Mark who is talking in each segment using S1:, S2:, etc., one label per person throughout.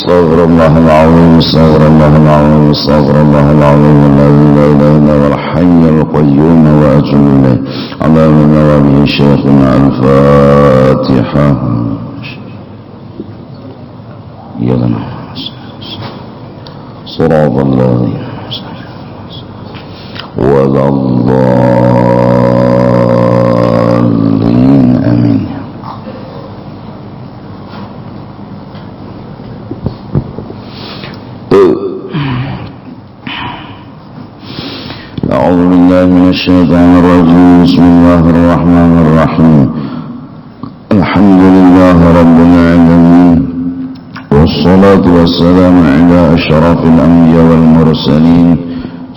S1: Astaghfirullahal azim, astaghfirullahal azim, astaghfirullahal azim, la ilaha illa huwal hayyul qayyum wa atubu ilaih. Allahumma wa bihi syekhuna al-Fatihah. Ya Allah. Siratal ladzina waladdallin. Amin. A'udzu billahi minasyaitonir rajim. Bismillahirrahmanirrahim. Alhamdulillahi rabbil alamin. Wassalatu wassalamu ala asyrafil anbiya wal mursalin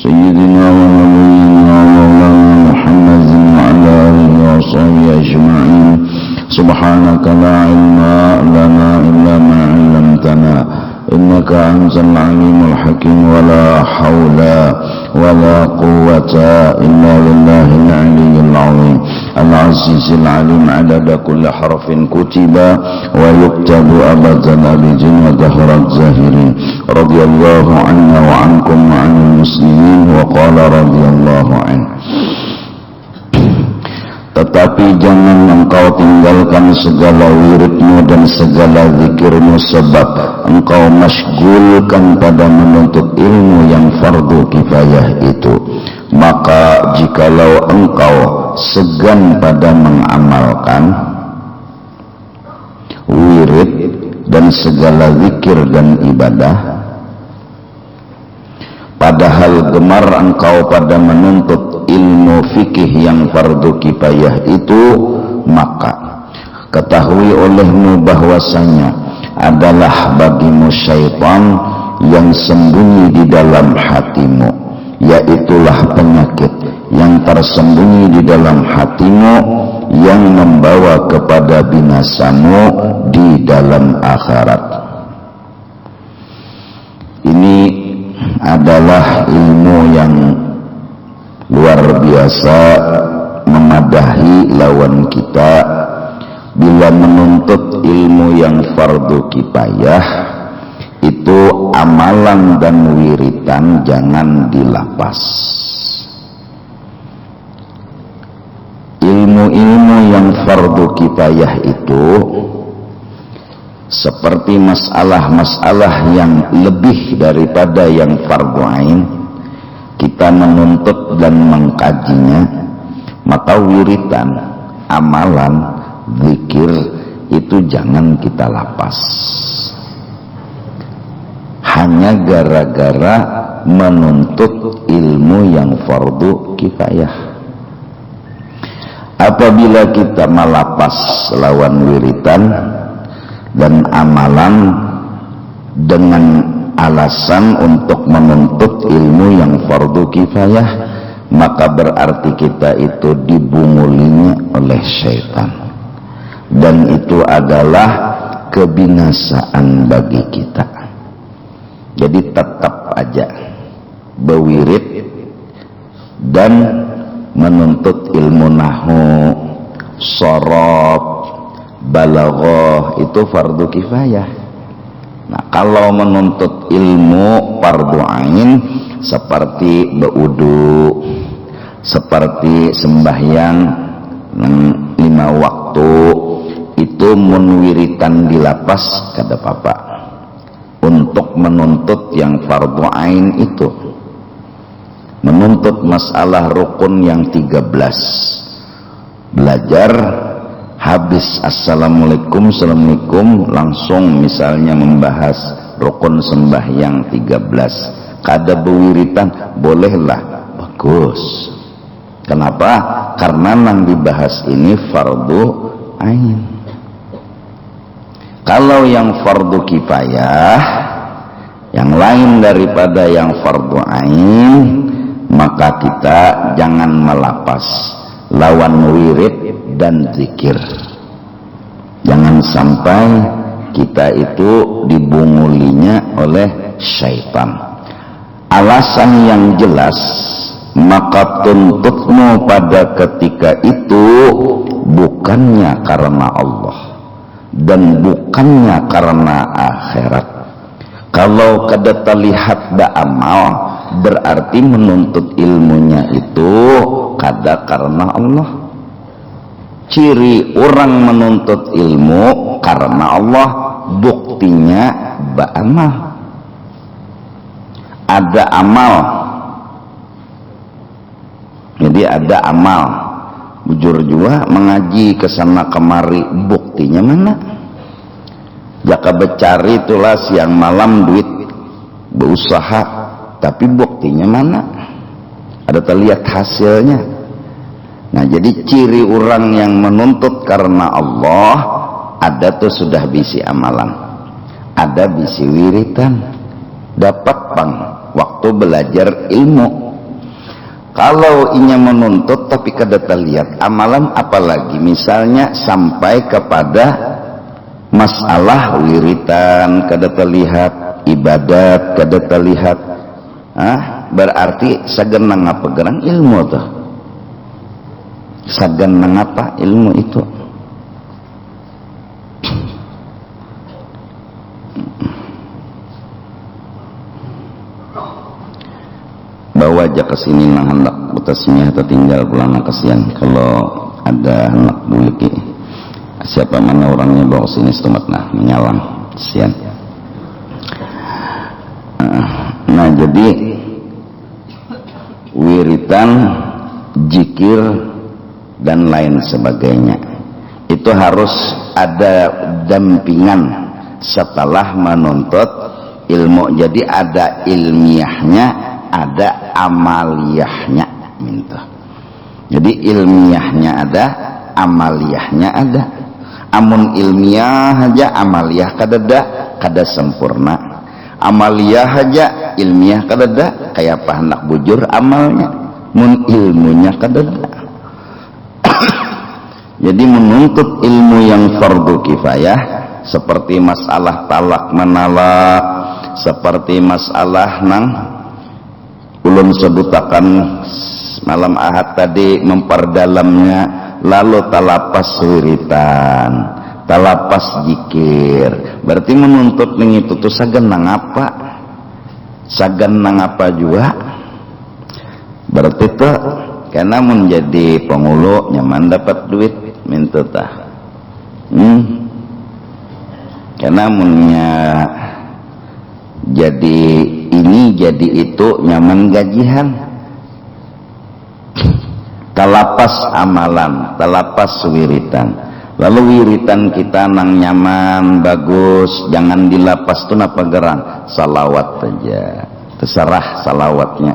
S1: sayyidina wa nabiyyina wa maulana Muhammadin wa ala alihi wa sahbihi ajma'in. Subhanaka la ilma lana illa ma 'allamtana innaka antal alimul hakim. Wa la hawla wa la quwwata illa billahil aliyyil azim al-azizil alim adada kulli harfin kutiba wa yuktabu abadan abidin wa dahrat zahirin. Radiyallahu anna wa ankum wa anil muslimin. Wa qala radiyallahu anhu. Tetapi jangan engkau tinggalkan segala wiridmu dan segala zikirmu, sebab engkau masyghulkan pada menuntut ilmu yang fardu kifayah itu. Maka jikalau engkau segan pada mengamalkan wirid dan segala zikir dan ibadah, padahal gemar engkau pada menuntut ilmu fikih yang fardu kifayah itu, maka ketahui olehmu bahwasanya adalah bagimu syaitan yang sembunyi di dalam hatimu, yaitulah penyakit yang tersembunyi di dalam hatimu yang membawa kepada binasamu di dalam akhirat. Ini adalah ilmu yang luar biasa memadahi lawan kita. Bila menuntut ilmu yang fardu kifayah itu, amalan dan wiritan jangan dilapas. Ilmu-ilmu yang fardu kifayah itu seperti masalah-masalah yang lebih daripada yang fardu ain, kita menuntut dan mengkajinya, maka wiritan, amalan, zikir itu jangan kita lapas hanya gara-gara menuntut ilmu yang fardu kifayah. Apabila kita melapas lawan wiritan dan amalan dengan alasan untuk menuntut ilmu yang fardu kifayah, maka berarti kita itu dibungulinya oleh syaitan, dan itu adalah kebinasaan bagi kita. Jadi tetap aja berwirid dan menuntut ilmu nahwu, shorab, balaghah, itu fardu kifayah. Nah, kalau menuntut ilmu fardu ain seperti berwudu, seperti sembahyang 5 waktu, itu munwiritan dilapas kada apa-apa. Untuk menuntut yang fardu ain itu, menuntut masalah rukun yang 13, belajar habis assalamualaikum, assalamualaikum, langsung misalnya membahas rukun sembahyang 13, kada berwiritan, bolehlah, bagus. Kenapa? Karena yang dibahas ini fardu ain. Kalau yang fardu kifayah, yang lain daripada yang fardu ain, maka kita jangan melapas lawan wirid dan zikir. Jangan sampai kita itu dibungulinya oleh syaitan. Alasan yang jelas, maka tuntutmu pada ketika itu bukannya karena Allah dan bukannya karena akhirat, Kalau kada terlihat da amal, berarti menuntut ilmunya itu kada karena Allah. Ciri orang menuntut ilmu karena Allah, buktinya ba'amal. Ada amal, jadi ada amal, bujur juga mengaji kesana kemari, buktinya mana? Jaka becari itulah siang malam duit berusaha, tapi buktinya mana? Ada terlihat hasilnya. Nah, jadi ciri orang yang menuntut karena Allah, ada tuh sudah bisi amalan, ada bisi wiritan, dapat pang waktu belajar ilmu. Kalau inya menuntut tapi kada terlihat amalan, apalagi misalnya sampai kepada masalah wiritan kada terlihat, ibadat kada terlihat, berarti sagan ngapa gerang ilmu tuh, sagan ngapa ilmu itu. Bawa aja kesini nang hendak butasnya atau tinggal pulang kasihan kalau ada hendak buliki. Siapa mana orangnya bawa sini setumat nah menyalang kasihan. Nah, jadi wiritan, jikir dan lain sebagainya itu harus ada dampingan setelah menuntut ilmu. Jadi ada ilmiahnya, ada amaliyahnya minta. Jadi ilmiahnya ada, amaliyahnya ada. Amun ilmiah aja amaliyah kadada, kada sempurna. Amaliyah aja ilmiah kadada, kayak apa hendak bujur amalnya, mun ilmunya kadada. Jadi menuntut ilmu yang fardu kifayah seperti masalah talak menalak, seperti masalah nang ulun sebutakan malam ahad tadi memperdalamnya, lalu talapas wiritan, talapas jikir, berarti menuntut ning itu tuh sagan nang apa, sagan nang apa juga, berarti tuh karena menjadi pengulu nyaman dapat duit minta tah, karena munnya jadi ini jadi itu nyaman gajihan. Talapas amalan, talapas wiritan. Lalu wiritan kita nang nyaman, bagus, jangan dilapas tuh napa gerang, salawat aja. Terserah salawatnya,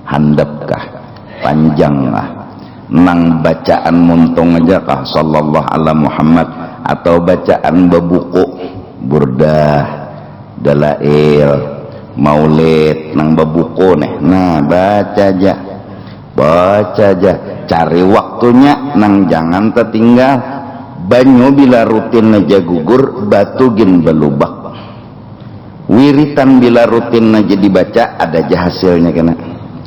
S1: handapkah, panjanglah. Nang bacaan muntung aja kah, sallallahu ala Muhammad, atau bacaan bebuku, burdah, dalail, maulid, nang bebuku nih, nah baca aja. Baca aja, cari waktunya nang jangan tertinggal. Banyu bila rutin aja gugur, batu gin belubak. Wiritan bila rutin aja dibaca, ada aja hasilnya kena,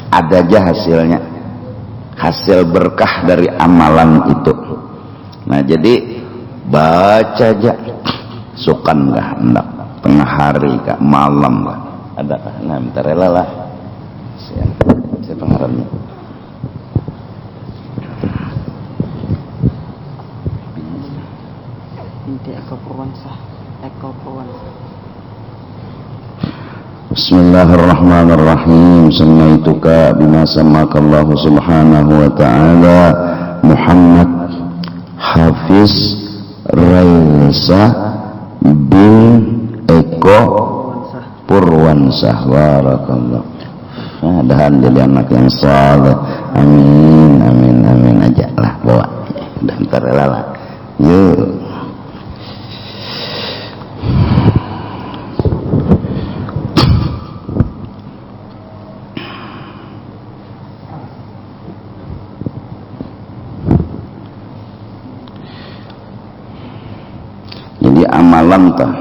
S1: ada aja hasilnya, hasil berkah dari amalan itu. Nah jadi baca aja, sukan kah hendak tengah hari kah malam kah, ada kah? Nah bentar rela lah, saya pengharapnya. Bismillahirrahmanirrahim. Samaituka bima samakallahu subhanahu wa ta'ala Muhammad Hafiz Raisa bin Eko Purwansah. Barakallah. Mudah-mudahan jadi anak yang saleh. Amin amin amin aja lah bawa. Udah ntar lah. Yuk. Jadi amalan tuh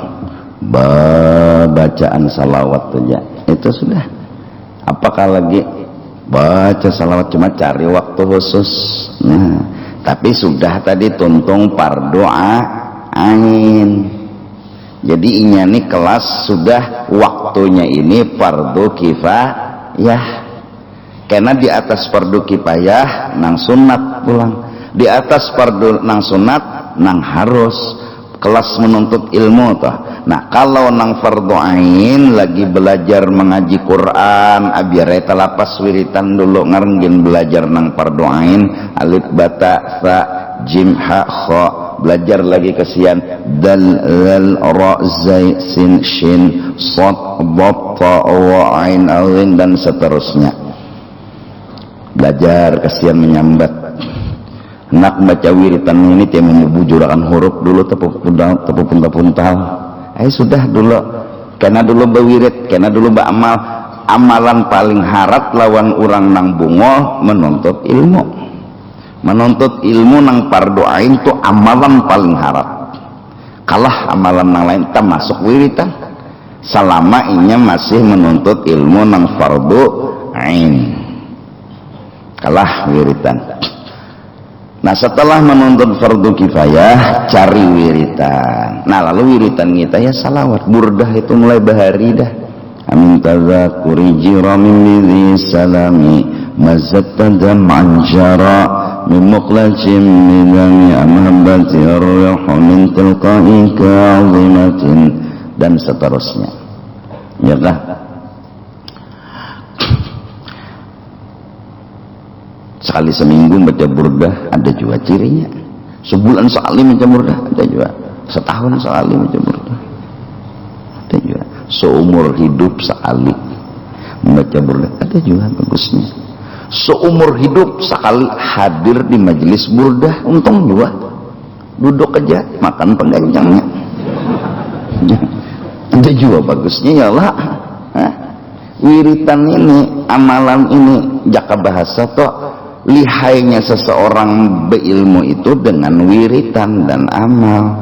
S1: bacaan salawat saja itu sudah. Apakah lagi baca salawat cuma cari waktu khusus? Nah, tapi sudah tadi tuntung pardu ain. Jadi ini kelas sudah waktunya ini fardu kifayah. Karena di atas fardu kifayah nang sunat pulang. Di atas fardu nang sunat nang harus kelas menuntut ilmu toh. Nah, kalau nang fardu ain lagi belajar mengaji Quran, abiyare talapas wiritan dulu ngarengin belajar nang fardu ain, alif bata fa jim ha kha, belajar lagi kesian dal zal ra zai sin shin sad dad ta wa ain alin dan seterusnya. Belajar kesian menyambat. Nak baca wiritan ini dia membujurakan huruf dulu tepu puntal. Sudah dulu karena dulu berwirid, karena dulu beramal. Amalan paling harat lawan orang nang bungo menuntut ilmu. Menuntut ilmu nang fardu ain itu amalan paling harat. Kalah amalan nang lain termasuk wiritan. Selama inya masih menuntut ilmu nang fardu ain. Kalah wiritan. Nah, setelah menuntut fardu kifayah, cari wiritan. Nah, lalu wiritan kita ya salawat. Burdah itu mulai bahari dah. Amin tazakuri jiramin lidhi salami mazatta dam'an jara min muqlajim midami amhabati aryahu min tilqai ka'azimatin dan seterusnya. Ya kah? Sekali seminggu baca burdah ada juga cirinya. Sebulan sekali baca burdah ada juga. Setahun sekali baca burdah ada juga. Seumur hidup sekali membaca burdah ada juga bagusnya. Seumur hidup sekali hadir di majelis burdah, untung juga duduk aja makan pengganjangnya. Ada juga bagusnya ya Allah. Wiritan ini, amalan ini jaka bahasa toh lihainya seseorang berilmu itu dengan wiritan dan amal.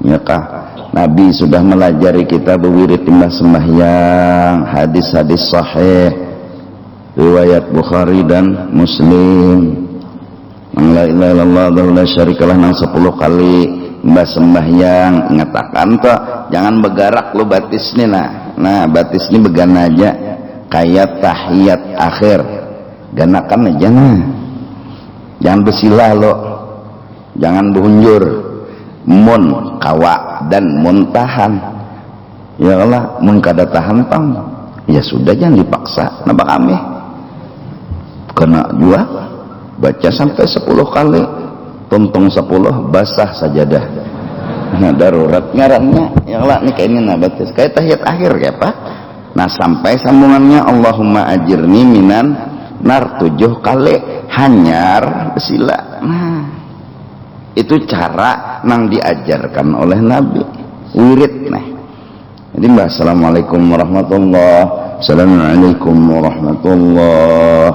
S1: Ya kah? Nabi sudah melajari kita berwirid timbang sembahyang, hadis-hadis sahih riwayat Bukhari dan Muslim. La ilaha illallah wa la syarikalah nang 10 kali mbah sembahyang ngatakan toh jangan begarak lu batis nih nah batis ini begana aja kayak tahiyat akhir. Ganakan aja nah, jangan bersilah lo, jangan berunjur, mun kawa dan mun tahan. Ya Allah, mun kada tahan pang, ya sudah jangan dipaksa. Napa kami? Kena juga baca sampai 10 kali, tuntung 10 basah sajadah. Nah darurat ngarannya, ya Allah nih kayaknya nabatis, kayak tahiyat akhir ya Pak. Nah sampai sambungannya Allahumma ajirni minan nar 7 kali hanyar sila. Nah itu cara nang diajarkan oleh Nabi wirid. Nah jadi mbah assalamualaikum warahmatullah, assalamualaikum warahmatullah.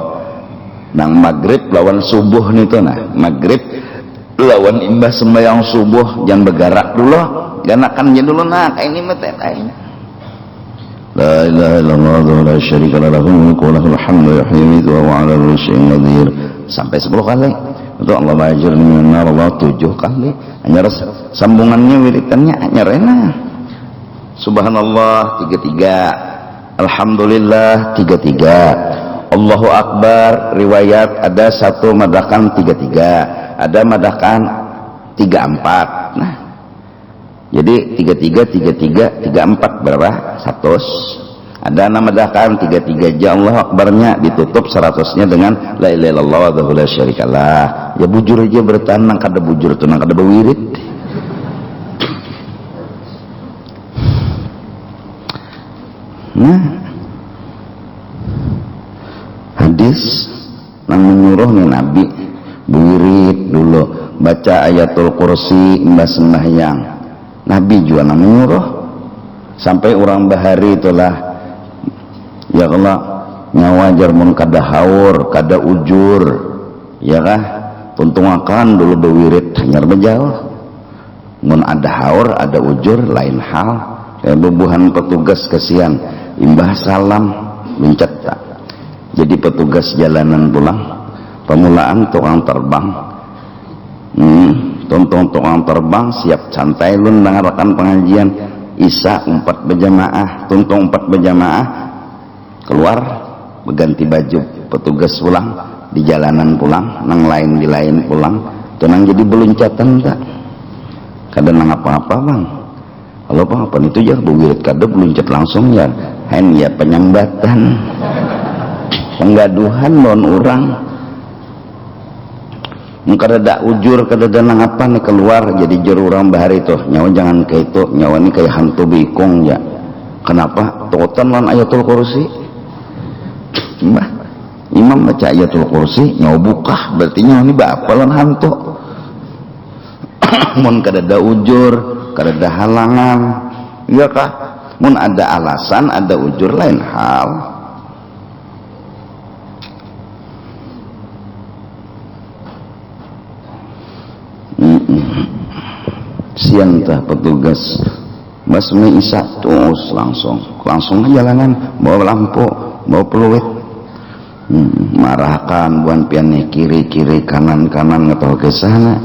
S1: Nang maghrib lawan subuh nih tuh nah maghrib lawan imbah sembahyang subuh jangan bergerak dulu, ganakannya dulu nah kayak ini mah kayak La ilaha illallah wa la syarika lahu mulku wa lahul hamdu yuhyi wa huwa 'ala kulli syai'in qadir sampai 10 kali. Itu Allah ajirni minan nar 7 kali. Hanya sambungannya wiritannya hanya rena. Subhanallah 33. Alhamdulillah 33. Allahu akbar riwayat ada satu madakan 33, ada madakan 34. Nah jadi 33, 34 berapa? 100. Ada nama dakan 33 aja Allah akbarnya ditutup 100-nya dengan la ilaha illallah wa la syarikalah. Ya bujur aja bertahan nang kada bujur tuh nang kada berwirid. Nah hadis nang menyuruh nih Nabi berwirid dulu baca ayatul kursi mbah sembahyang. Nabi juga menyuruh sampai orang bahari itulah ya Allah nyawa jarmun kada haur kada ujur ya kah tuntung akan dulu berwirid hanyar bejauh mun ada haur ada ujur lain hal kayak bubuhan petugas kesian imbah salam mencet tak jadi petugas jalanan pulang pemulaan tukang terbang Tonton tukang terbang siap santai lu dengarkan pengajian Isya 4 berjamaah, tuntung 4 berjamaah, keluar berganti baju, petugas pulang di jalanan pulang, nang lain di lain pulang, tenang jadi beluncatan tak, kadang nang apa-apa bang, kalau apa itu ya bewirit kadang beluncat langsung ya, hen ya penyambatan, penggaduhan non orang. Kada ujur kada nang apa nih keluar jadi juru orang bahari tuh nyawa jangan kayak itu nyawa ini kayak hantu bikong ya. Kenapa? Totan lan ayatul kursi. Mbah, imam baca ayatul kursi nyawa buka berarti nyawa ini bapalan hantu. Mun kada ujur, kada halangan, iya kah? Mun ada alasan, ada ujur lain hal. Siang tah petugas basmi Isya terus langsung ke jalanan bawa lampu bawa peluit marahkan buan piannya kiri kanan ngetol ke sana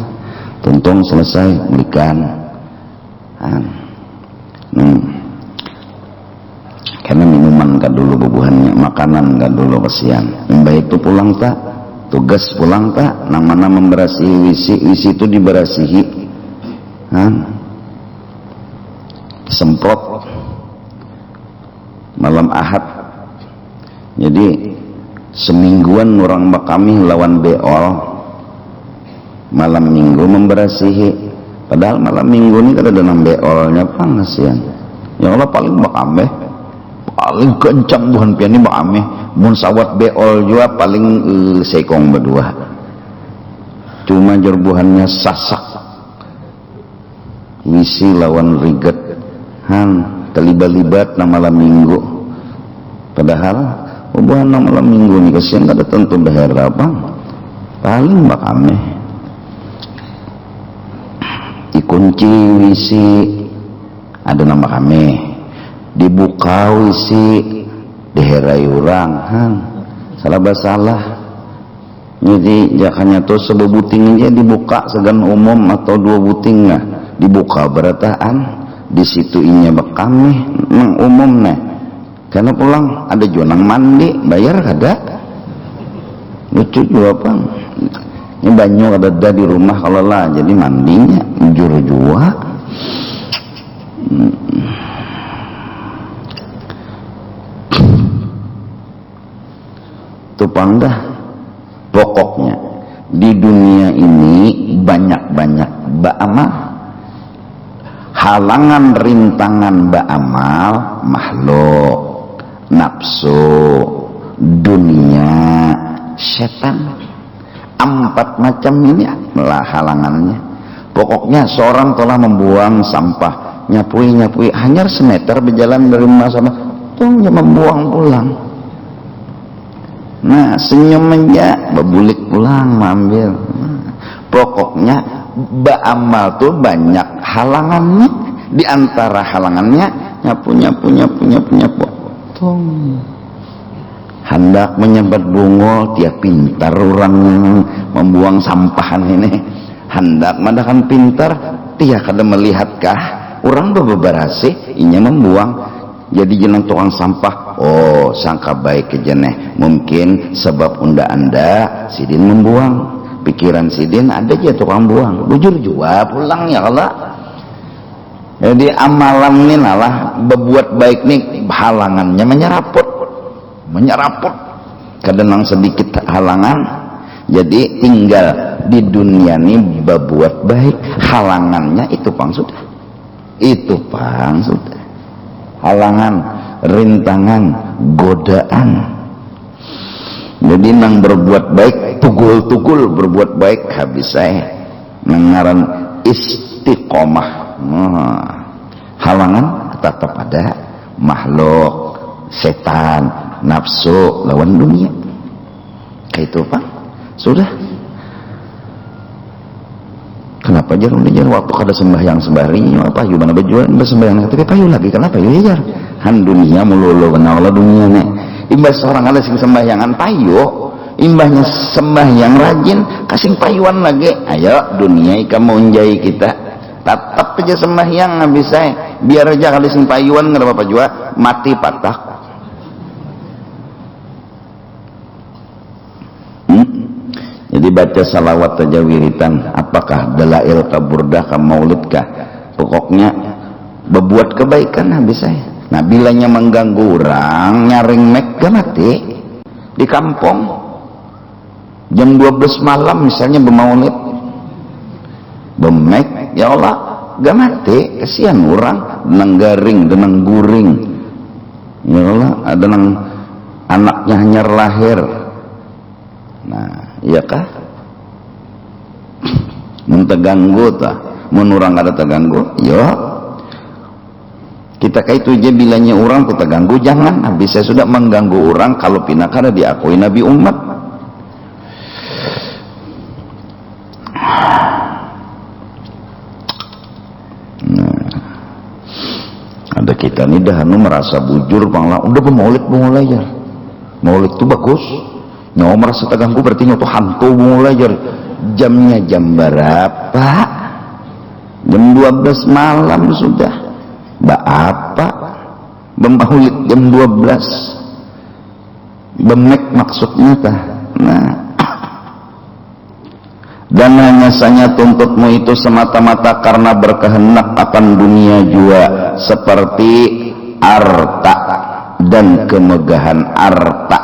S1: tuntung selesai berikan karena minuman kan dulu bubuhannya makanan kan dulu kesian mbak itu pulang tak tugas pulang tak nang mana memberasihi wisi itu diberasihi semprot malam Ahad jadi semingguan orang kami lawan beol malam minggu memberasihi padahal malam minggu ini kada ada beolnya pangasian ya Allah paling bakame paling kencang buhan piani bakame mun sawat beol juga paling sekong berdua cuma jerbuhannya sasak wisi lawan riget terlibat-libat na malam minggu padahal hubungan na malam minggu nih kesian kada tentu daerah bang paling bakame dikunci wisi ada nama kami dibuka wisi diherai orang salah jadi jakanya tuh sebuah buting aja dibuka segan umum atau 2 buting lah dibuka berataan di situ inya bekami nang umum nih karena pulang ada jonang mandi bayar kada lucu juga bang ini banyak ada di rumah kalau lah jadi mandinya juru jua tupang dah pokoknya di dunia ini banyak ba'amal halangan rintangan ba'amal makhluk nafsu dunia setan 4 macam ini lah halangannya pokoknya seorang telah membuang sampah nyapui hanya semeter berjalan dari rumah sama tunggu membuang pulang nah senyum aja bebulik pulang ambil pokoknya ba'amal tuh banyak halangannya diantara halangannya nyapu hendak menyebat bungol tiap pintar orang membuang sampahan ini hendak madakan pintar tiap kada melihatkah orang beberasi inya membuang jadi jenang tukang sampah oh sangka baik kejeneh mungkin sebab anda sidin membuang pikiran sidin ada aja tukang buang bujur juga pulang ya Allah jadi amalan ini lah berbuat baik nih halangannya menyeraput kadang sedikit halangan jadi tinggal di dunia ini berbuat baik halangannya itu pang sudah halangan rintangan godaan jadi nang berbuat baik tugul berbuat baik habis saya mengaran istiqomah halangan tetap ada makhluk setan nafsu lawan dunia kayak itu pak sudah kenapa jar waktu kada sembahyang sembari apa yuk mana berjual bersembahyang tapi payu lagi kenapa yuk jar han dunia melulu kenal dunia nek imbas orang ada sing sembahyangan payu imbahnya sembahyang rajin kasing payuan lagi, ayo dunia ika mau njai kita tetap aja sembahyang nggak bisa biar aja kali sing payuan nggak apa-apa juga mati patah. Jadi baca salawat aja wiritan, apakah dalail ka burdah ka maulid kah, pokoknya berbuat kebaikan habis saya. Nah bilanya mengganggu orang nyaring mek gak mati di kampung jam 12 malam misalnya bermaulid bemek, ya Allah gak mati, kasihan orang denang garing denang guring, ya Allah ada nang anaknya hanya lahir. Nah iya kah mun terganggu tah, mun urang kada terganggu yo kita kayak itu aja bilanya orang tuh terganggu jangan. Habis saya sudah mengganggu orang kalau pina kada diakui nabi umat. Nah, ada kita nih dah merasa bujur bangla udah bermaulid belajar maulid itu bagus nyawa merasa terganggu berarti nyawa tuh hantu belajar. Jamnya jam berapa? Jam 12 malam sudah apa? Bermaulid jam 12 bemek maksudnya tah. Nah dan hanya saja tuntutmu itu semata-mata karena berkehendak akan dunia jua seperti arta dan kemegahan, arta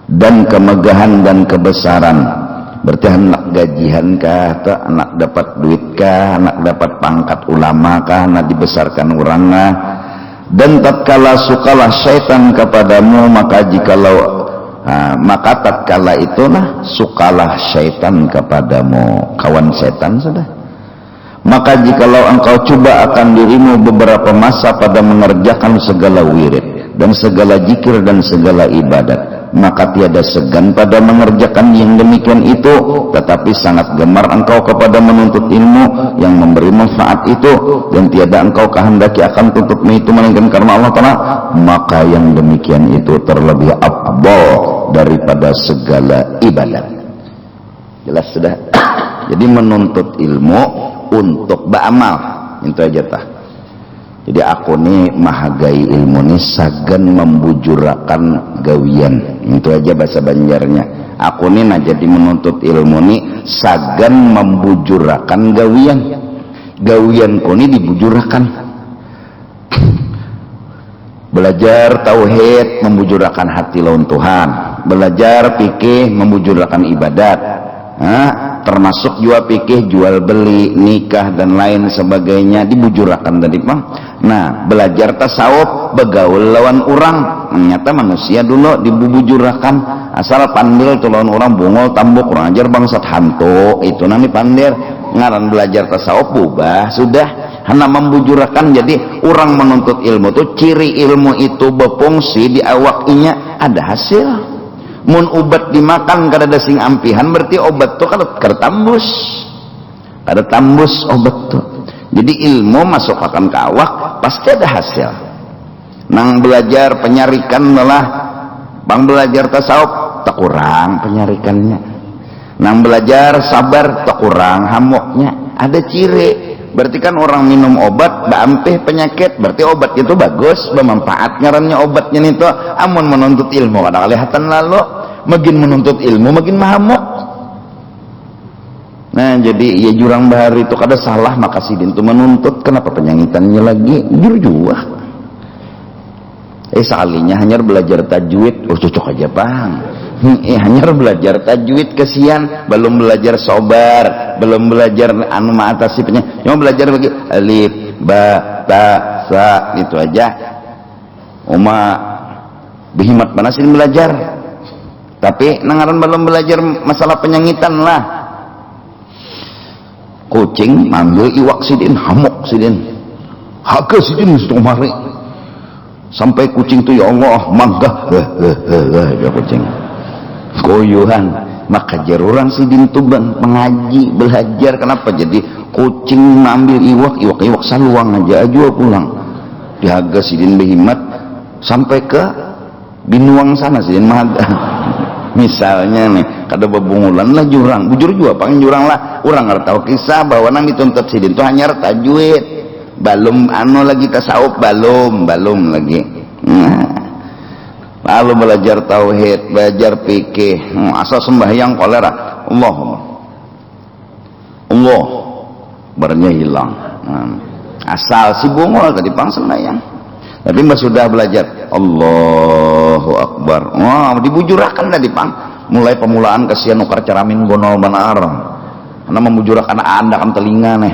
S1: dan kemegahan dan kebesaran. Berarti anak gajian kah, atau anak dapat duit kah, anak dapat pangkat ulama kah, anak dibesarkan orangnya. Dan tatkala sukalah syaitan kepadamu, maka jikalau maka tatkala itulah sukalah syaitan kepadamu, kawan setan sudah. Maka jikalau engkau coba akan dirimu beberapa masa pada mengerjakan segala wirid dan segala zikir dan segala ibadat, maka tiada segan pada mengerjakan yang demikian itu, tetapi sangat gemar engkau kepada menuntut ilmu yang memberi manfaat itu, dan tiada engkau kehendaki akan tuntutmu itu melainkan karena Allah Ta'ala, maka yang demikian itu terlebih afdal daripada segala ibadat. Jelas sudah. Jadi menuntut ilmu untuk beramal itu aja tah. Jadi aku nih mahagai ilmu nih sagan membujurakan gawian, itu aja bahasa Banjarnya. Aku nih nah jadi menuntut ilmu nih sagan membujurakan gawian. Gawianku nih dibujurakan. Belajar tauhid membujurakan hati lawan Tuhan, belajar fikih membujurakan ibadat. Termasuk jual pikir, jual beli, nikah dan lain sebagainya dibujurakan tadi bang. Nah belajar tasawuf begaul lawan orang, ternyata manusia dulu dibujurakan asal pandil tuh lawan orang bungol tambuk kurang ajar bangsat hantu itu nanti pandir ngaran belajar tasawuf bubah sudah hanya membujurakan. Jadi orang menuntut ilmu tuh ciri ilmu itu berfungsi di awaknya ada hasil. Mun obat dimakan kada ada sing ampihan berarti obat tuh kada tambus obat tuh. Jadi ilmu masuk akan ke awak pasti ada hasil. Nang belajar penyarikan malah bang belajar tasawuf tak kurang penyarikannya. Nang belajar sabar tak kurang hamoknya. Ada ciri. Berarti kan orang minum obat baampih penyakit, berarti obat itu bagus, bermanfaat ngarannya obatnya itu. Amun menuntut ilmu kada kelihatan lalu, makin menuntut ilmu makin mahamok. Nah jadi ya jurang bahari itu kada salah makasih itu menuntut, kenapa penyangitannya lagi jujur. Sekalinya hanya belajar tajwid, oh cocok aja bang. Hanya belajar tajwid kesian, belum belajar sobar, belum belajar anu mengatasinya, cuma belajar lagi alif, ba, ta, sa itu aja. Uma bihimat manasin belajar, tapi nangaran belum belajar masalah penyangitan lah. Kucing manggil iwak sidin, hamuk sidin, haga sidin setumari. Sampai kucing tuh ya Allah manggah ya kucing koyuhan. Maka jaruran si dintu mengaji belajar kenapa jadi kucing ngambil iwak saluang aja pulang dihaga sidin behimat sampai ke binuang sana sidin mahaga misalnya nih kada bebungulan lah jurang bujur juga panggil jurang lah orang nggak tahu kisah bahwa nang dituntut sidin itu hanya tajwid balum anu lagi tasawuf balum lagi lalu belajar tauhid belajar fikih asal sembahyang kolera Allah barnya hilang asal si bungul tadi pang sembahyang tapi mbak sudah belajar Allahu Akbar dibujurakan tadi pang mulai pemulaan kesian ukar caramin gonol banar karena membujurakan anda kan telinga nih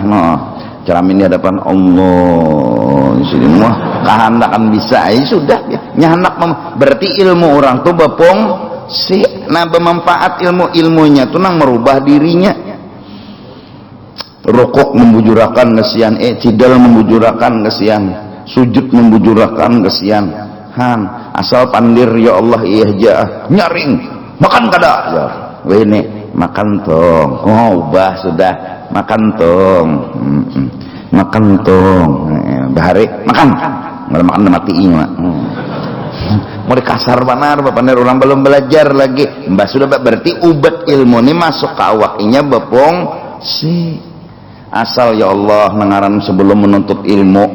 S1: caramin di hadapan Allah di sini mah kehandakan bisa sudah ya nyahandak berarti ilmu orang tuh bapong si nah bermanfaat ilmunya tuh nang merubah dirinya rukuk membujurakan kesian cidal membujurakan kesian sujud membujurakan kesian asal pandir ya Allah iya nyaring makan kada ya ini makan tong ubah sudah makan tong bahari makan nggak makan matiin mau dikasar banar bapak orang belum belajar lagi mbak sudah berarti ubat ilmu ini masuk ke awakinya bepong si asal ya Allah nengaran sebelum menuntut ilmu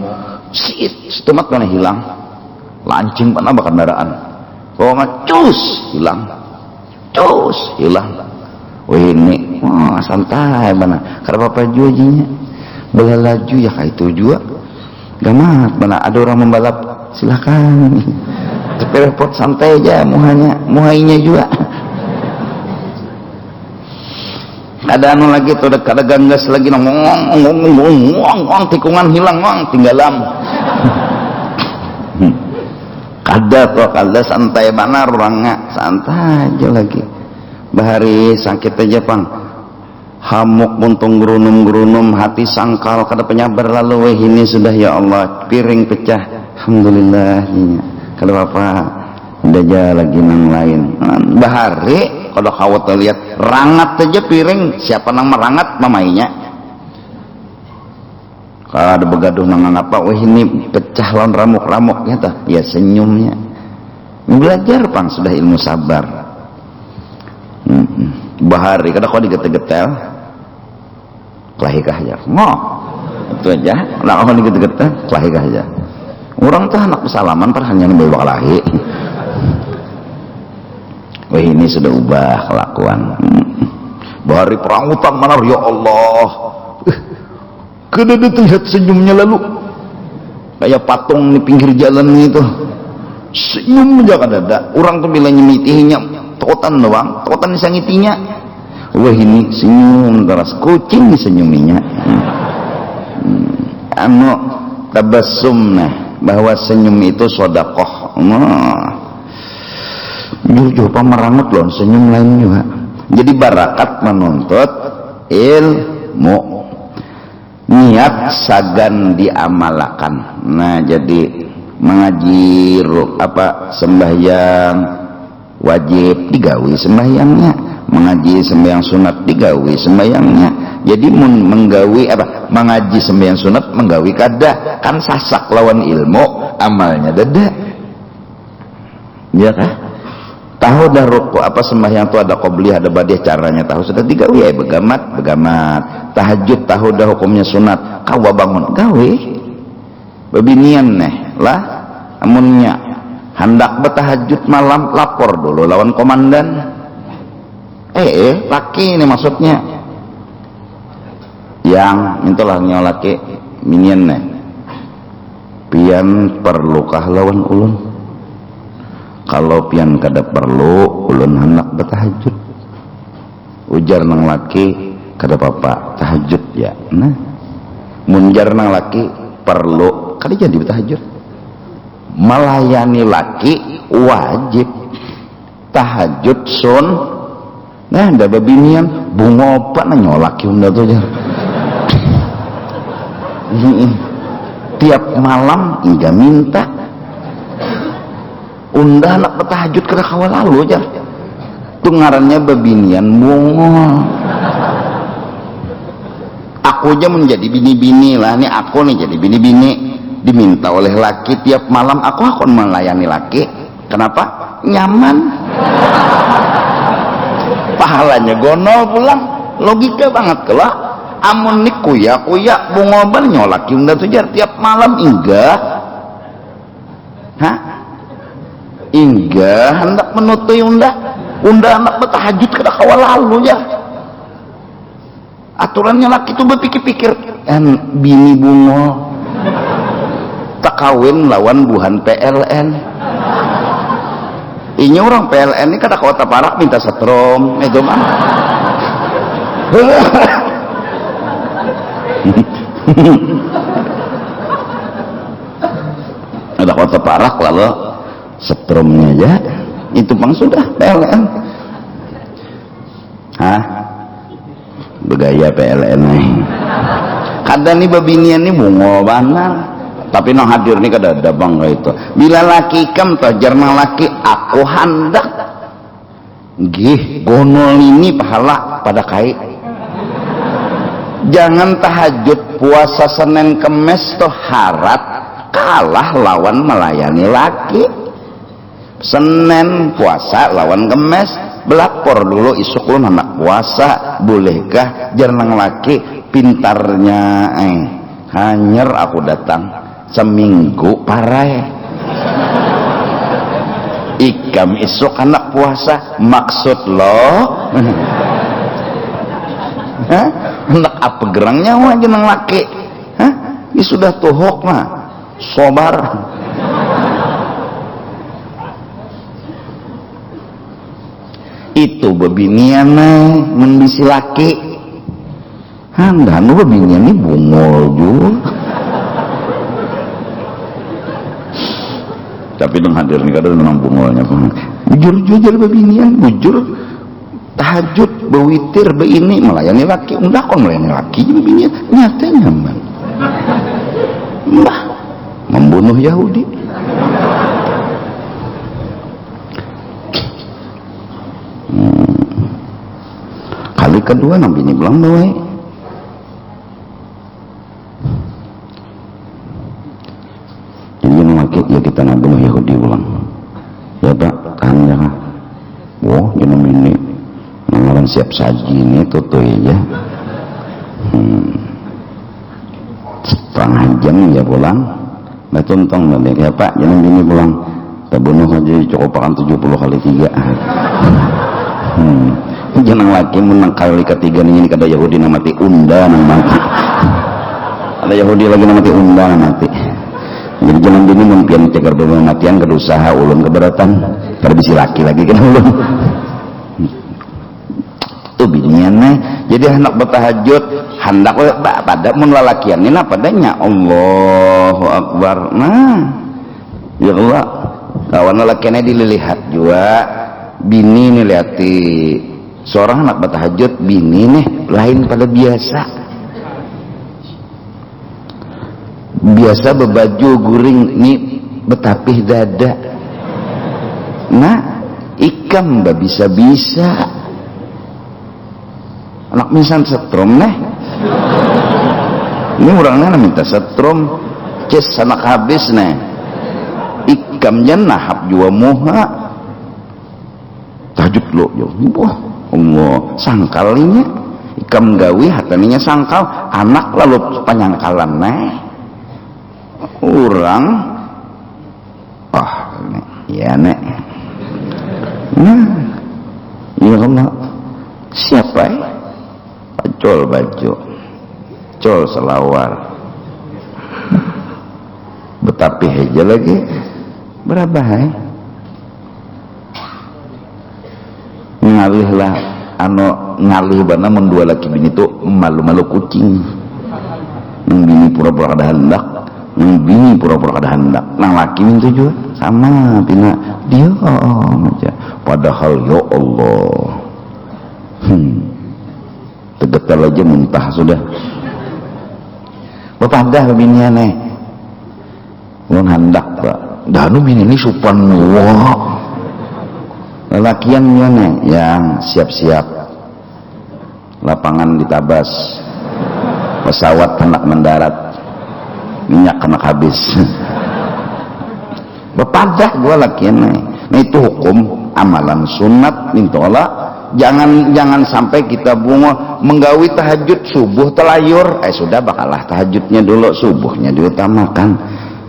S1: setemat mana hilang lancing panah kendaraan cus hilang ini santai mana karena bapak juajinya bela laju ya kayak itu juga gamat mana ada orang membalap silakan tapi repot santai aja muhainya juga ada anu lagi tuh ada ganggas lagi ngong tikungan hilang tinggalam kada santai mana orangnya santai aja lagi bahari sakit aja pang hamuk buntung gerunum hati sangkal kada penyabar lalu ini sudah ya Allah piring pecah alhamdulillah kada apa aja lagi nang lain bahari kalau kawat lihat rangat aja piring siapa nang merangat mamainya kalau ada begaduh nang apa ini pecah lawan ramuk ya senyumnya belajar pang sudah ilmu sabar bahari kada kau digetel-getel kelahikah aja itu aja lah kau digetel-getel kelahikah aja orang tuh anak pesalaman hanya bawa kelahi ini sudah ubah kelakuan bahari perang utang mana ya Allah kada terlihat senyumnya lalu kayak patung di pinggir jalan itu senyum aja kada ada orang tuh bila nyemitihinya totan doang totan disangitinya ini senyum teras kucing disenyuminya tabassum bahwa senyum itu sedekah jujur pemerangut loh senyum lain juga jadi barakat menuntut ilmu niat sagan diamalkan jadi mengaji sembahyang wajib digawi sembahyangnya mengaji sembahyang sunat digawi sembahyangnya jadi menggawi mengaji sembahyang sunat menggawi kada kan sasak lawan ilmu amalnya dada ya kah tahu dah ruku sembahyang tu ada qobliyah ada badiah caranya tahu sudah digawi begamat tahajud tahu dah hukumnya sunat kawa bangun gawe bebinian lah amunnya hendak bertahajud malam lapor dulu lawan komandan laki ini maksudnya yang itulah laki minian pian perlukah lawan ulun kalau pian kada perlu ulun hendak bertahajud ujar nang laki kada apa tahajud ya munjar nang laki perlu kada jadi bertahajud melayani laki wajib tahajud sun ada babinian bungo apa nyolak unda tuh jar tiap malam iga minta unda anak bertahajud kada kawal lalu jar itu ngarannya babinian bungo aku aja menjadi bini-bini lah ini aku nih jadi bini-bini diminta oleh laki tiap malam aku akan melayani laki kenapa nyaman pahalanya gonol pulang. Logika banget kelak. Amun nik kuya bungoban nyolak unda tujar tiap malam enggak. Hah? Enggak hendak menutupi unda anak bertahajud kada kawal lalu ya. Aturannya laki itu berpikir-pikir bini bungo tak kawin lawan buhan PLN. Ini orang PLN ini kada kota parak minta setrom itu mah. Ada kota parak lalu setrumnya aja itu bang sudah PLN. Hah? Begaya PLN nih. Kadang nih babinian nih bungo banal. Tapi no hadir nih kada ada bang itu. Bila laki kam tajarna laki aku hendak. Gih gonol ini pahala pada kai. Jangan tahajud puasa Senin Kemis toh harat kalah lawan melayani laki. Senin puasa lawan Kemis belapor dulu isuk lu anak puasa bolehkah jarang laki pintarnya hanyar aku datang seminggu parai ikam isuk anak puasa maksud lo hendak apa gerangnya wah jenang laki ini sudah tuhok mah sobar. Itu bebinian membisi laki anda nu bebinian ini bungol juga. Tapi dong hadir nih kadang memang bungolnya bujur bebinian bujur tahajud bewitir beini melayani laki udah kon melayani laki bebinian nyatanya mbah membunuh Yahudi. Kali kedua nabi ini bilang doa jadi yang laki ya kita nabunuh Yahudi bilang ya pak tahan ya kak wah jenam ini nangaran siap saji ini tutup ya setengah jam ya pulang nah tuntong nanti ya pak jenam ini pulang kita bunuh aja cukup pakan 70 kali 3 jangan lagi menang kali ketiga ini kada Yahudi namati unda namati ada Yahudi lagi namati unda namati jadi jangan bini mimpian cegar bermatian kada usaha ulun keberatan kada bisi laki lagi kan ulun itu biniannya jadi hendak bertahajud hendak pada mun lalakian ini padanya Allahu Akbar nah ya Allah kawan lalakiannya dilihat juga bini nih lihati seorang anak bertahajud bini nih lain pada biasa berbaju guring nih betapih dada nah ikam mbak bisa anak misan setrum nih ini orangnya minta setrum ces anak habis nih ikamnya nahap jua muha tahajud lo wah Allah sangkalinya ikam gawi hataninya sangkal anak lalu panyangkalan orang ya nek ya Allah siapa pacol baju col selawar betapi aja lagi berapa ngalih lah ngalih bana mendua laki bini itu malu-malu kucing bini pura-pura kada hendak bini pura-pura kada hendak nang laki itu juga sama pina dia aja padahal ya Allah tegetal aja muntah sudah bapadah binian ulun hendak pak danu bini ini supan wah lelakian yang siap-siap lapangan ditabas pesawat hendak mendarat minyak kena habis bepadah gua lakian nah itu hukum amalan sunat mintola Jangan sampai kita bungo menggawi tahajud subuh telayur. Sudah bakalah tahajudnya dulu, subuhnya diutamakan.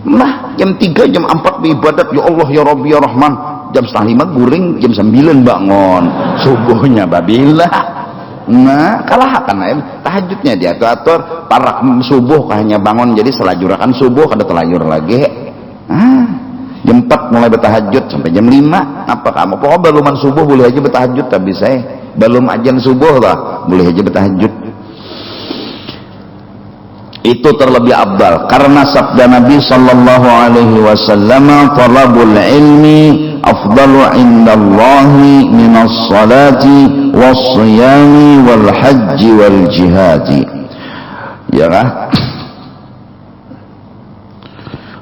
S1: Nah, jam 3 jam 4 beribadat, ya Allah ya Rabbi ya Rahman. Jam 4:30 guring, jam 9 bangun. Subuhnya babila. Nah, kalah kan tahajudnya diatur-atur, parak subuh hanya bangun jadi selajurakan subuh kada telayur lagi. Jam 4 mulai bertahajud sampai jam 5. Apa kamu? Pokoknya baluman subuh boleh aja bertahajud, tapi saya belum ajan subuh lah boleh aja bertahajud. Itu terlebih afdal karena sabda Nabi sallallahu alaihi wasallam, "Talabul ilmi afdalu indallahi minas salati was-siyami wal hajji wal jihadi." Ya kan?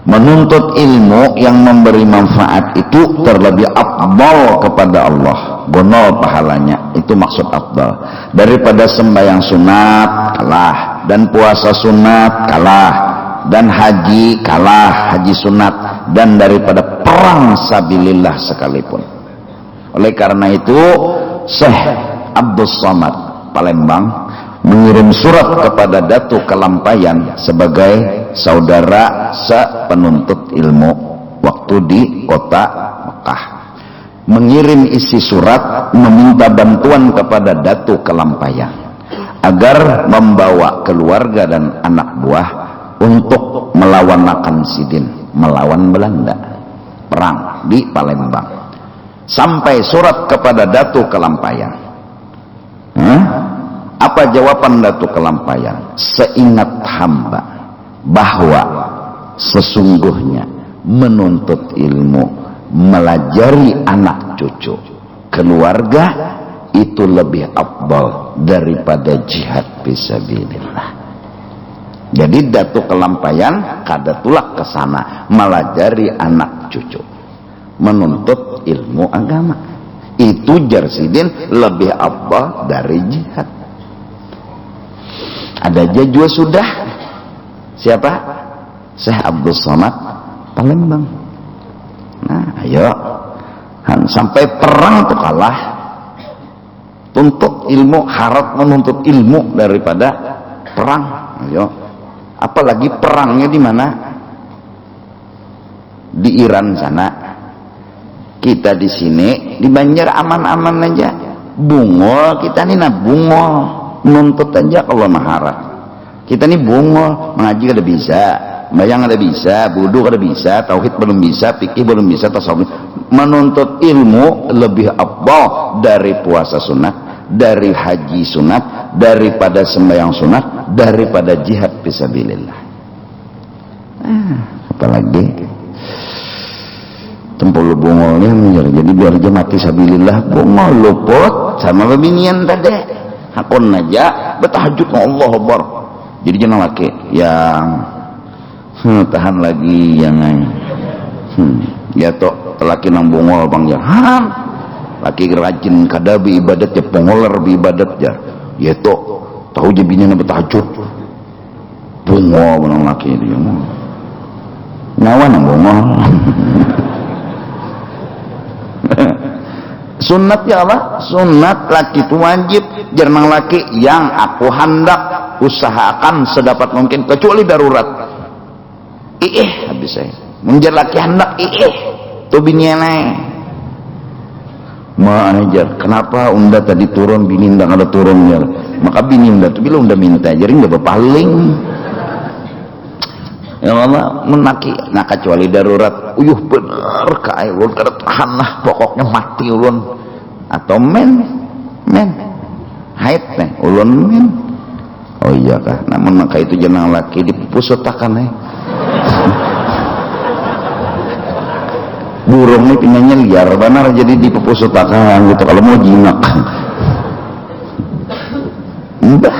S1: Menuntut ilmu yang memberi manfaat itu terlebih afdal kepada Allah, bonol pahalanya. Itu maksud afdal. Daripada sembahyang sunat kalah, dan puasa sunat kalah, dan haji kalah, haji sunat, dan daripada perang sabilillah sekalipun. Oleh karena itu Syekh Abdul Somad Palembang mengirim surat kepada Datu Kelampayan sebagai saudara sepenuntut ilmu waktu di kota Mekah. Mengirim isi surat meminta bantuan kepada Datu Kelampayan agar membawa keluarga dan anak buah untuk melawan Nakan Sidin, melawan Belanda, perang di Palembang. Sampai surat kepada Datu Kelampayan. Apa jawaban Datu Kelampayan? Seingat hamba bahwa sesungguhnya menuntut ilmu, melajari anak cucu, keluarga itu lebih afdal daripada jihad fisabilillah. Jadi Datu Kelampayan kada tulak ke sana melajari anak cucu, menuntut ilmu agama. Itu Jarsidin lebih afdal dari jihad. Ada aja juga sudah. Siapa? Syekh Abdul Somad Palembang. Nah, ayo. Sampai perang tuh kalah. Tuntut ilmu, harap menuntut ilmu daripada perang. Ayo. Apalagi perangnya di mana? Di Iran sana. Kita di sini di Banjar aman-aman aja. Bungol kita nih, bungol. Menuntut aja kalau maharap. Kita nih bungol, mengaji kada bisa, bayang kada bisa, wudu kada bisa, tauhid belum bisa, fikih belum bisa, tasawuf. Menuntut ilmu lebih afdal dari puasa sunat, dari haji sunat, daripada sembahyang sunat, daripada jihad fisabilillah. Apalagi tempul bungolnya jadi biar aja mati sabilillah, bungol luput sama bebinian tadi. Hakun aja bertahajud Allah Akbar. Jadi jangan laki yang tahan lagi jangan ya tok laki nang bungol bang jangan laki rajin kada bi ibadat ya pengoler bi ibadat ya tok tahu je bininya bertahajud bungol nang laki dia nyawa nang bungol. Sunat ya Allah, sunat laki itu wajib. Jarang laki yang aku hendak usahakan sedapat mungkin kecuali darurat. Habis saya. Menjar laki hendak tuh bininya manajer. Kenapa unda tadi turun bini ndak ada turun ya? Maka bini unda tuh bilang unda minta jadi nggak berpaling. Ya Allah menaki, nah kecuali darurat, bener kaya ulun kada tahan lah, pokoknya mati ulun atau men haid ulun men. Oh iya kah, namun maka itu jenang laki dipusutakan burung ini pinanya liar benar jadi dipusutakan gitu kalau mau jinak. Mbah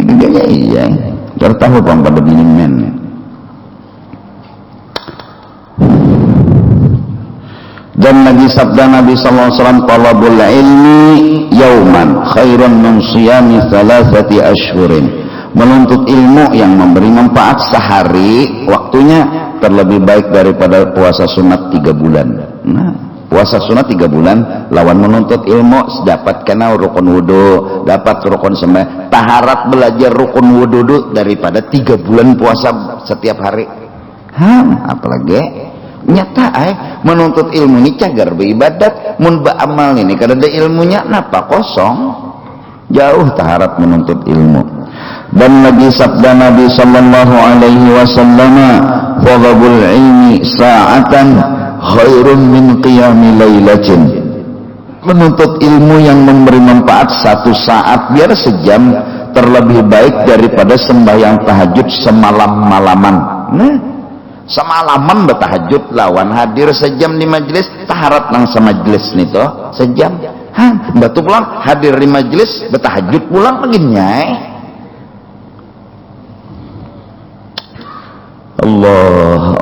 S1: digiganya iya tertahu bang pada bini men. Dan lagi sabda Nabi sallallahu alaihi wasallam, talabul ilmi yauman khairun min siyami thalathati ashhurin. Menuntut ilmu yang memberi manfaat sehari waktunya terlebih baik daripada puasa sunat 3 bulan. Nah, Puasa sunat 3 bulan lawan menuntut ilmu dapat kena rukun wudu, dapat rukun sembah. Taharat belajar rukun wudu daripada 3 bulan puasa setiap hari. Apalagi nyata menuntut ilmu ini cagar beribadat, mun beramal ini kada ada ilmunya napa kosong. Jauh taharat menuntut ilmu. Dan lagi sabda Nabi sallallahu alaihi wasallam, "Fadhabul ilmi sa'atan khairun min qiyami lailatin." Menuntut ilmu yang memberi manfaat 1 saat biar sejam terlebih baik daripada sembahyang tahajud semalam-malaman. Semalaman bertahajud lawan hadir sejam di majelis taharat nang semajlis nih toh sejam. Batu pulang hadir di majelis bertahajud pulang lagi nyai. Allah.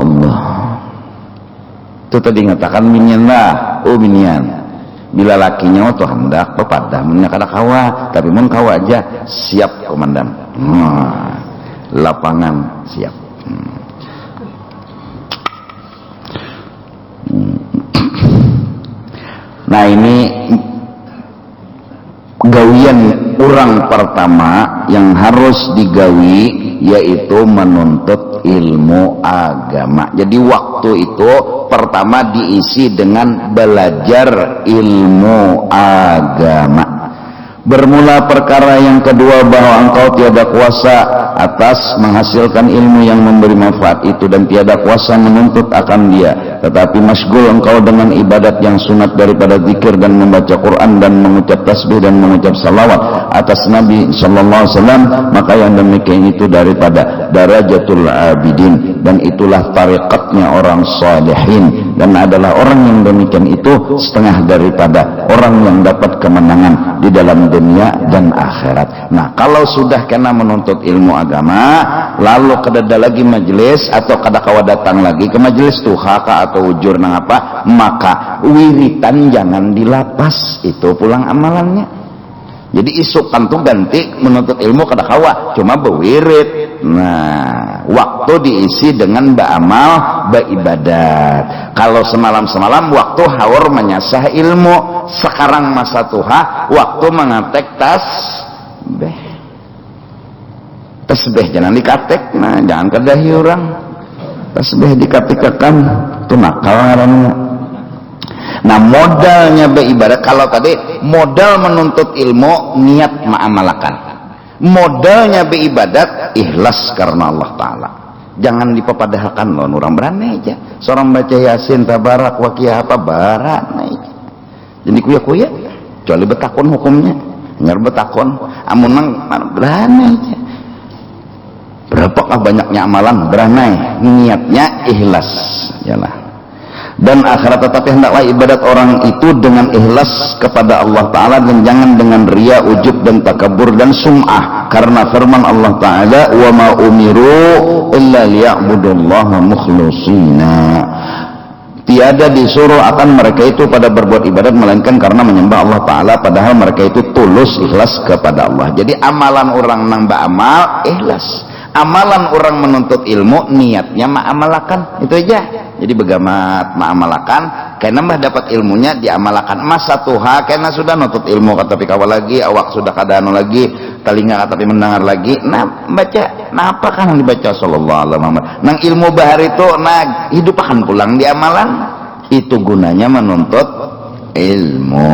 S1: Itu tadi ngatakan minyan lah, minyan. Bila lakinya tuh hendak pepadah, minyak kada kawa, tapi mun kawa aja siap komandan. Lapangan siap. Nah ini gawian orang pertama yang harus digawi yaitu menuntut ilmu agama. Jadi waktu itu pertama diisi dengan belajar ilmu agama. Bermula perkara yang kedua bahwa engkau tiada kuasa atas menghasilkan ilmu yang memberi manfaat itu dan tiada kuasa menuntut akan dia, tetapi masgul engkau dengan ibadat yang sunat daripada zikir dan membaca Quran dan mengucap tasbih dan mengucap salawat atas Nabi sallallahu alaihi wasallam, maka yang demikian itu daripada darajatul abidin dan itulah tariqatnya orang salihin, dan adalah orang yang demikian itu setengah daripada orang yang dapat kemenangan di dalam dunia dan akhirat. Nah, kalau sudah kena menuntut ilmu agama, lalu kedada lagi majelis atau kada kawa datang lagi ke majelis tuhaka atau ujur nang apa, maka wiritan jangan dilapas, itu pulang amalannya. Jadi isukan tuh ganti menuntut ilmu kada kawa, cuma bewirit. Nah, waktu diisi dengan beramal, beribadat. Kalau semalam-semalam waktu haur menyasah ilmu. Sekarang masa tuha waktu mengatek tasbih jangan dikatek, nah jangan kedahi orang. Tasbih dikatikakan itu nakal ngaranna. Nah, modalnya beribadah, kalau tadi modal menuntut ilmu niat ma'amalakan, modalnya beribadat ikhlas karena Allah Ta'ala. Jangan dipepadahkan loh, orang berani aja seorang baca yasin tabarak wakiyah apa barat aja. Jadi kuya-kuya kecuali betakon hukumnya nyar betakon amun nang berani aja. Berapakah banyaknya amalan berani, niatnya ikhlas yalah. Dan akhirat, tetapi hendaklah ibadat orang itu dengan ikhlas kepada Allah Ta'ala dan jangan dengan ria, ujub dan takabur dan sum'ah, karena firman Allah Ta'ala, wa ma umiru illa liya'budullaha mukhlishina, tiada disuruh akan mereka itu pada berbuat ibadat melainkan karena menyembah Allah Ta'ala padahal mereka itu tulus ikhlas kepada Allah. Jadi amalan orang nang beramal ikhlas, amalan orang menuntut ilmu niatnya ma'amalakan, itu aja. Jadi begamat ma'amalakan karena mah dapat ilmunya diamalakan. Masa tuha karena sudah nuntut ilmu kata pikawal lagi, awak sudah kadano lagi, telinga kata mendengar lagi. Nah baca, nah apa kan yang dibaca sallallahu alaihi wasallam nang ilmu bahar itu, nah hidup akan pulang di amalan. Itu gunanya menuntut ilmu.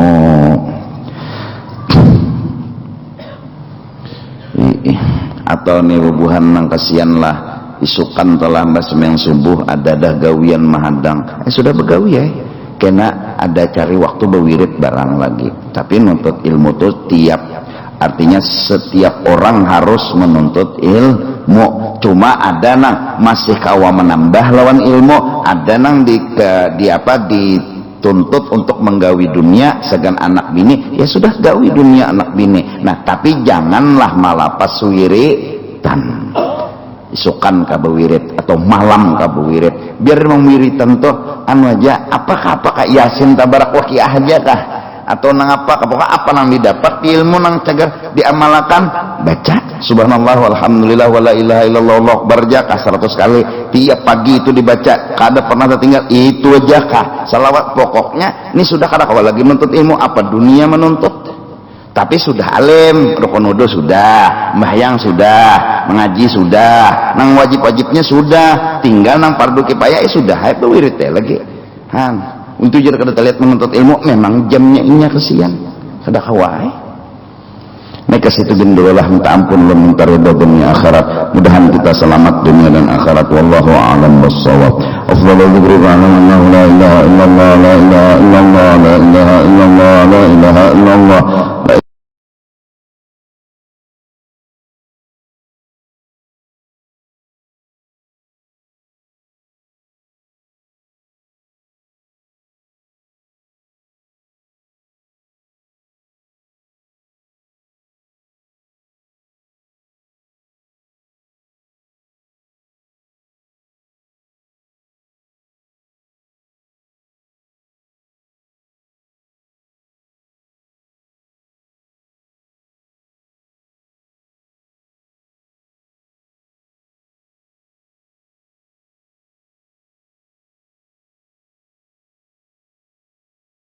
S1: Atau nih bubuhan nang kasihan lah isukan telah sembahyang subuh ada dah gawian mahadang, sudah begawi ya kena ada cari waktu berwirid barang lagi. Tapi nuntut ilmu tuh tiap, artinya setiap orang harus menuntut ilmu. Cuma ada nang masih kawa menambah lawan ilmu, ada nang dituntut untuk menggawi dunia segan anak bini, ya sudah gawi dunia anak bini. Nah tapi janganlah malapas wiritan, isukan kabewirit atau malam kabewirit, biar memwiritan tuh anu aja apakah yasin tabarak wakiyah aja kah, atau nang apa pokoknya apa nang didapat ilmu nang cagar diamalkan baca subhanallah walhamdulillah wala ilaha illallah Allahu akbar jakah 100 kali tiap pagi itu dibaca kada pernah tertinggal itu aja kah salawat pokoknya ini sudah kada kalau lagi menuntut ilmu apa dunia menuntut tapi sudah alim rukun wudu sudah mbahyang sudah mengaji sudah nang wajib-wajibnya sudah tinggal nang fardu kifayah sudah itu wirid lagi han untuk jadi kada lihat menuntut ilmu memang jamnya inya kesian kada kawai mereka situ gendolalah minta ampun Allah minta ridha dunia akhirat mudahan kita selamat dunia dan akhirat wallahu a'lam bissawab afdhalu dzikri annahu la ilaha illallah la ilaha illallah la ilaha illallah la ilaha illallah